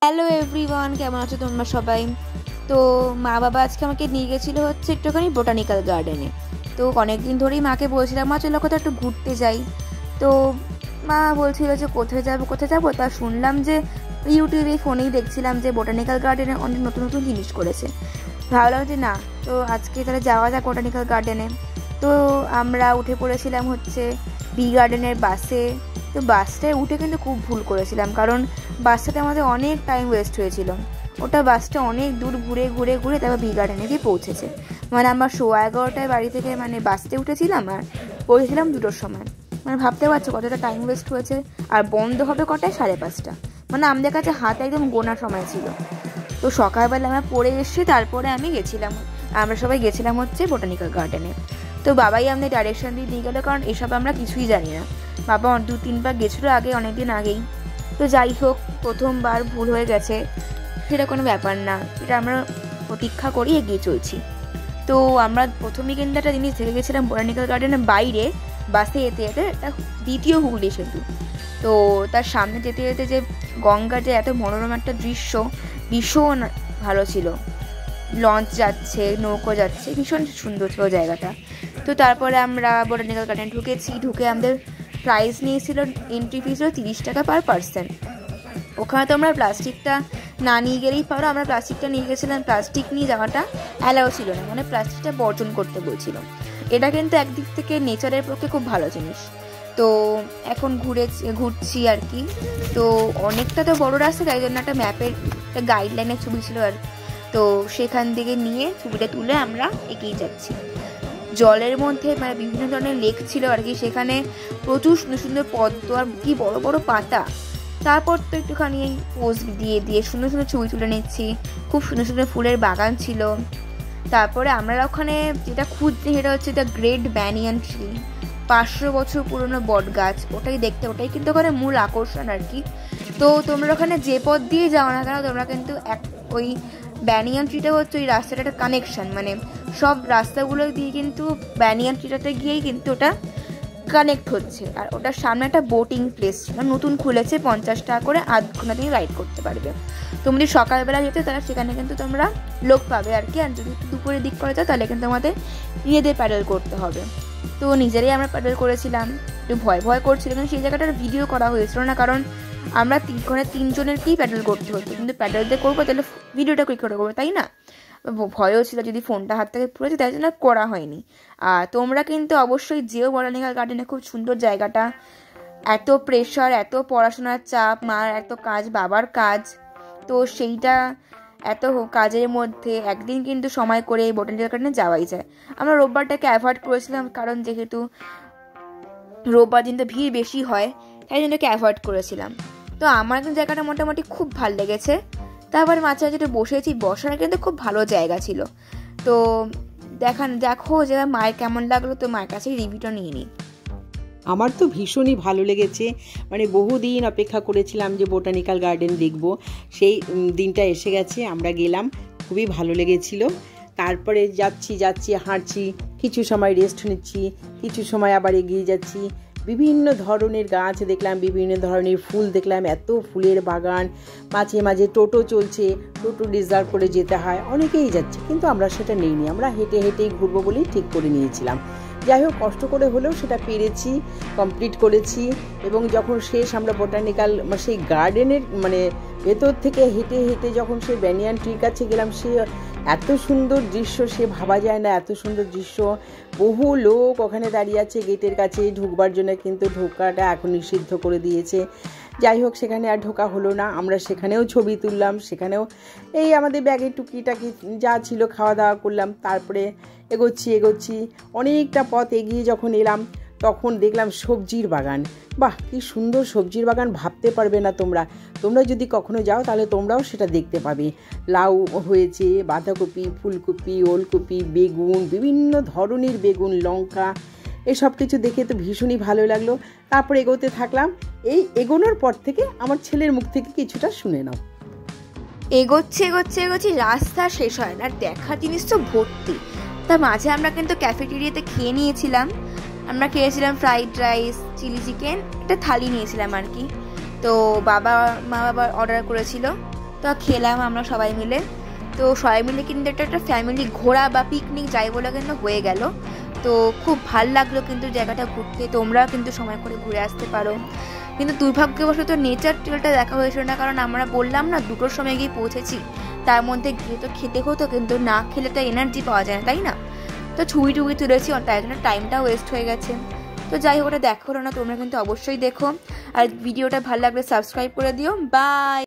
Hello everyone, কেমন আছো তোমরা সবাই? তো মা বাবা আজকে আমাকে নিয়ে গেছিলো হচ্ছে একটুখানি বোটানিক্যাল গার্ডেনে। তো অনেকদিন ধরেই মাকে বলছিলাম, মা চলো কোথাও একটু ঘুরতে যাই। তো মা বলছিল যে কোথায় যাবো। তা শুনলাম যে ইউটিউবে ফোনেই দেখছিলাম যে বোটানিক্যাল গার্ডেনে অনেক নতুন নতুন জিনিস করেছে। ভাবলাম যে না, তো আজকে তাহলে যাওয়া যাক বোটানিক্যাল গার্ডেনে। তো আমরা উঠে পড়েছিলাম হচ্ছে বি গার্ডেনের বাসে। তো বাসটায় উঠে কিন্তু খুব ভুল করেছিলাম, কারণ বাসটাতে আমাদের অনেক টাইম ওয়েস্ট হয়েছিল। ওটা বাসটা অনেক দূর ঘুরে তারপর বি গার্ডেনে গিয়ে পৌঁছেছে। মানে আমরা 11:15টায় বাড়ি থেকে বাসতে উঠেছিলাম আর পৌঁছেছিলাম 2টোর সময়। ভাবতে পারছো কতটা টাইম ওয়েস্ট হয়েছে। আর বন্ধ হবে কটায়? 5:30। আমাদের কাছে হাতে একদম গোনা সময় ছিল। তো সকালবেলা আমরা পড়ে এসে তারপরে আমরা সবাই গেছিলাম হচ্ছে বোটানিক্যাল গার্ডেনে। তো বাবাই আমাদের ডাইরেকশন দিয়ে দিয়ে গেলো, কারণ এসব আমরা কিছুই জানি না। বাবা 2-3বার গেছিলো অনেকদিন আগেই। তো যাই হোক, প্রথমবার ভুল হয়ে গেছে, সেটা কোনো ব্যাপার না, এটা আমরা প্রতীক্ষা করি এগিয়ে চলছি। তো আমরা প্রথমেই কিন্তু একটা জিনিস দেখে গেছিলাম বোটানিক্যাল গার্ডেনের বাইরে বাসে যেতে একটা দ্বিতীয় হুগলি সেতু। তো তার সামনে যেতে যে গঙ্গার যে এত মনোরম একটা দৃশ্য, ভীষণ ভালো ছিল। লঞ্চ যাচ্ছে, নৌকো যাচ্ছে, ভীষণ সুন্দর ছিল জায়গাটা। তো তারপরে আমরা বোটানিক্যাল গার্ডেন ঢুকে আমাদের প্রাইস নিয়েছিল, এন্ট্রি ফিস ছিল 30 টাকা পার পার্সন। ওখানে তো আমরা প্লাস্টিকটা না নিয়ে গেলেই পারো, আমরা প্লাস্টিকটা নিয়ে গেছিলাম। প্লাস্টিক নিয়ে যাওয়াটা অ্যালাউ ছিল না, প্লাস্টিকটা বর্জন করতে বলছিল। এটা কিন্তু একদিক থেকে নেচারের পক্ষে খুব ভালো জিনিস। তো এখন ঘুরছি আর কি। তো অনেকটা তো বড় রাস্তা, তাই জন্য একটা ম্যাপের একটা গাইডলাইনের ছবি ছিল আর। তো সেখান থেকে নিয়ে ছবিটা তুলে আমরা এগিয়ে যাচ্ছি। জলের মধ্যে বিভিন্ন ধরনের লেক ছিল আর কি, সেখানে প্রচুর সুন্দর সুন্দর পদ্ম আর কি বড় বড় পাতা। তারপর তো একটুখানি পোজ দিয়ে সুন্দর সুন্দর ছবি তুলে নিচ্ছি। খুব সুন্দর সুন্দর ফুলের বাগান ছিল। তারপরে আমরা ওখানে যেটা খুঁজছি সেটা হচ্ছে দ্য গ্রেট ব্যানিয়ান ট্রি, 500 বছর পুরনো বট গাছ। ওটাই কিন্তু ওখানে মূল আকর্ষণ আর কি। তো তোমরা ওখানে যে পথ দিয়ে যাও না কেন, তোমরা কিন্তু ওই ব্যানিয়ান ট্রিটা হচ্ছে ওই রাস্তাটা একটা কানেকশন, সব রাস্তাগুলো দিয়ে কিন্তু ব্যানিয়ান ট্রিটাতে গিয়েই কিন্তু ওটা কানেক্ট হচ্ছে। আর ওটার সামনে একটা বোটিং প্লেস নতুন খুলেছে, 50 টাকা করে আধ ঘন্টা তুমি রাইড করতে পারবে। তুমি যদি সকালবেলা যেতে তাহলে সেখানে কিন্তু তোমরা লোক পাবে আর কি। আর যদি দুপুরের দিক করে যাও তাহলে কিন্তু আমাদের নিজেদের প্যাডেল করতে হবে। তো নিজেরাই আমরা প্যাডেল করেছিলাম, একটু ভয় করছিলাম, কিন্তু সেই জায়গাটার ভিডিও করা হয়েছিল না, কারণ আমরা 3জনেরকেই প্যাডেল করতে হতো। কিন্তু প্যাডেল দিয়ে করবো তাহলে ভিডিওটা কি করে করবো, তাই না? ভয়ও ছিল যদি ফোনটা হাত থেকে পড়েছে, তাই জন্য করা হয়নি। আর তোমরা কিন্তু অবশ্যই যেও বোটানিক্যাল গার্ডেনে, খুব সুন্দর জায়গাটা। এত প্রেশার, এত পড়াশোনার চাপ, মার এত কাজ, বাবার কাজ, তো সেইটা এত কাজের মধ্যে একদিন কিন্তু সময় করে বোটানিক্যাল গার্ডেনে যাওয়াই যায়। আমরা রোববারটাকে অ্যাভয়েড করেছিলাম, কারণ যেহেতু রোববার দিন তো ভিড় বেশি হয়, তাই জন্য অ্যাভয়েড করেছিলাম। তো আমার কিন্তু জায়গাটা মোটামুটি খুব ভালো লেগেছে। তারপর মাঝে যেটা বসার কিন্তু খুব ভালো জায়গা ছিল। তো দেখো যে মায়ের কেমন লাগলো, তো মায়ের কাছে রিভিউটা নিয়ে নিই। আমার তো ভীষণই ভালো লেগেছে। বহুদিন অপেক্ষা করেছিলাম যে বোটানিক্যাল গার্ডেন দেখব, সেই দিনটা এসে গেছে। আমরা গেলাম, খুবই ভালো লেগেছিল। তারপরে যাচ্ছি হাঁটছি, কিছু সময় রেস্ট নিচ্ছি, কিছু সময় আবার এগিয়ে যাচ্ছি। বিভিন্ন ধরনের গাছ দেখলাম, বিভিন্ন ধরনের ফুল দেখলাম, এত ফুলের বাগান। মাঝে মাঝে টোটো চলছে, টোটো রিজার্ভ করে যেতে হয়, অনেকেই যাচ্ছে, কিন্তু আমরা সেটা নেইনি। আমরা হেঁটেই ঘুরবো বলেই ঠিক করে নিয়েছিলাম। যাই হোক, কষ্ট করে হলেও সেটা পেরেছি, কমপ্লিট করেছি। এবং যখন শেষ, আমরা বোটানিক্যাল সেই গার্ডেনের ভেতর থেকে হেঁটে যখন সেই ব্যানিয়ান ট্রির কাছে গেলাম, সে এত সুন্দর দৃশ্য, সে ভাবা যায় না, এত সুন্দর দৃশ্য। বহু লোক ওখানে দাঁড়িয়ে আছে গেটের কাছে ঢুকবার জন্য, কিন্তু ঢোকাটা এখন নিষিদ্ধ করে দিয়েছে। যাই হোক, সেখানে আর ঢোকা হলো না। আমরা সেখানেও ছবি তুললাম, সেখানেও এই আমাদের ব্যাগে টুকিটাকি যা ছিল খাওয়া দাওয়া করলাম। তারপরে এগোচ্ছি অনেকটা পথ এগিয়ে যখন এলাম, তখন দেখলাম সবজির বাগান। বাহ, কি সুন্দর সবজির বাগান, ভাবতে পারবে না তোমরা যদি কখনো যাও তাহলে তোমরাও সেটা দেখতে পাবে। লাউ হয়েছে, বাঁধাকপি, ফুলকপি, ওলকপি, বেগুন, বিভিন্ন ধরনের বেগুন, লঙ্কা, এসব কিছু দেখে তো ভীষণই ভালো লাগলো। তারপর এগোতে থাকলাম। এই এগোনোর পর থেকে আমার ছেলের মুখ থেকে কিছুটা শুনে নাও। এগোচ্ছি রাস্তা শেষ হয় না, আর দেখার জিনিস তো ভর্তি। তার মাঝে আমরা কিন্তু ক্যাফেটেরিয়াতে খেয়ে নিয়েছিলাম। আমরা খেয়েছিলাম ফ্রাইড রাইস, চিলি চিকেন, একটা থালি নিয়েছিলাম আর কি। তো মা বাবা অর্ডার করেছিল। তো তো খেলাম আমরা সবাই মিলে। তো সবাই মিলে কিন্তু একটা ফ্যামিলি ঘোরা বা পিকনিক যাই বলে কিন্তু হয়ে গেল। তো খুব ভাল লাগলো কিন্তু জায়গাটা ঘুরতে, তোমরা কিন্তু সময় করে ঘুরে আসতে পারো। কিন্তু দুর্ভাগ্যবশত নেচার ট্রেলটা দেখা হয়েছিল না, কারণ আমরা বললাম না 2টোর সময় গিয়ে পৌঁছেছি, তার মধ্যে গিয়ে তো খেতে হতো, কিন্তু না খেলে তো এনার্জি পাওয়া যায় না, তাই না? তো ছুরি টুবি তুলেছি, তাই জন্য টাইমটা ওয়েস্ট হয়ে গেছে। তো যাই হোক, ওটা দেখা হলো না, তোমরা কিন্তু অবশ্যই দেখো। আর ভিডিওটা ভালো লাগলে সাবস্ক্রাইব করে দিও। বাই।